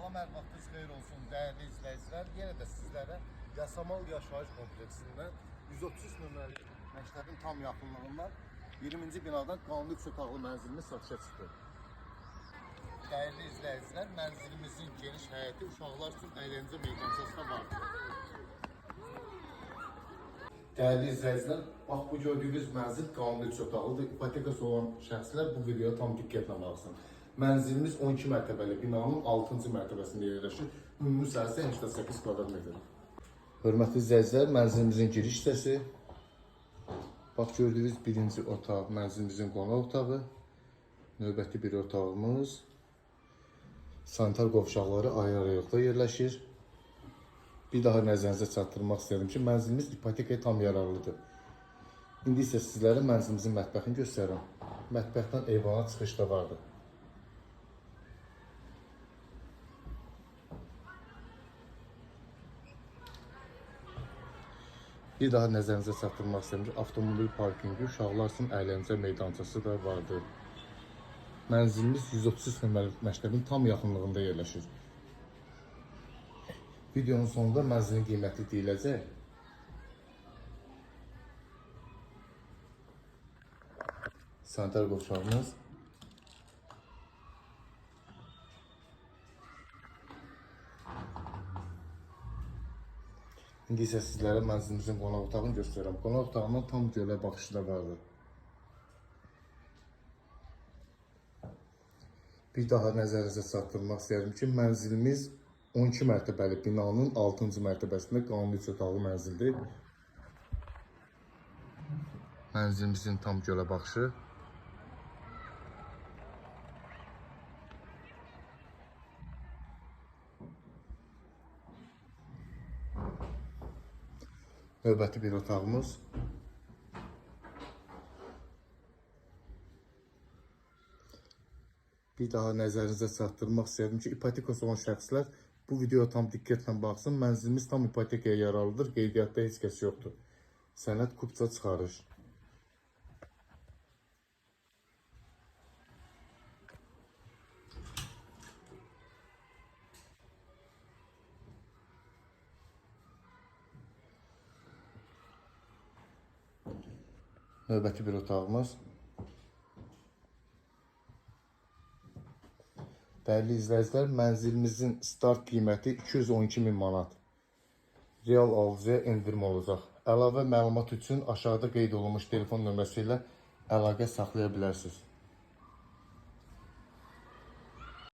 Salam, hər vaxtınız xeyir olsun dəyərli izləyicilər. Yenə də sizlərə Yasamal Yaşayış kompleksindən 130 nömrəli məktəbin tam yaxınlığından 20-ci binadan qanuni 3 otaqlı mənzilimiz satışa çıxdı. Dəyərli izləyicilər, mənzilimizin geniş həyəti uşaqlar üçün əyləncə meydançası da vardır. Dəyərli izləyicilər, bax bu gördüyünüz mənzil qanuni 3 otaqlıdır. İpotekası olan şəxslər bu videoya tam diqqətlə baxsın. Mənzilimiz 12 mərtəbəli binanın 6-cı mərtəbəsində yerləşir. Ümumi sahəsi 88 kvadrat metr. Hörmətli izləyicilər, mənzilimizin giriş hissəsi. Bax gördüyünüz birinci otaq mənzilimizin qonaq otağı. Növbəti bir otağımız. Sanitar qovşaqları ayrı-ayrılıqda yerləşir. Bir daha nəzərinizə çatdırmaq istədim ki, mənzilimiz ipotekaya tam yararlıdır. İndi isə sizlərə mənzilimizin mətbəxini göstərirəm. Mətbəxdən eyvana çıxış da vardır. Bir daha nəzərinizə çatdırmaq istəyirəm ki, avtomobil parkingi, uşaqlar üçün əyləncə meydançası da vardır. Mənzilimiz 130 nömrəli məktəbin tam yaxınlığında yerləşir. Videonun sonunda mənzilin qiyməti deyiləcək. Sanitar qovşağımız. İndi isə sizlərə mənzilimizin qonaq otağını göstərirəm. Qonaq otağından tam gölə baxışı da vardır. Bir daha nəzərinizə çatdırmaq istəyirəm ki, mənzilimiz 12 mərtəbəli binanın 6-cı mərtəbəsində qanuni 3 otaqlı mənzildir. Mənzilimizin tam gölə baxışı. Növbəti bir otağımız. Bir daha nəzərinizə çatdırmaq istəyirəm ki, ipotekası olan şəxslər bu videoya tam diqqətlə baxsın. Mənzilimiz tam ipotekaya yararlıdır. Qeydiyyatda heç kəs yoxdur. Sənəd kupça çıxarış. Növbəti bir otağımız. Dəyərli izləyicilər, mənzilimizin start qiyməti 212.000 manat. Real alıcıya endirim olacaq. Əlavə məlumat üçün aşağıda qeyd olunmuş telefon nömrəsi ilə əlaqə saxlaya bilərsiniz.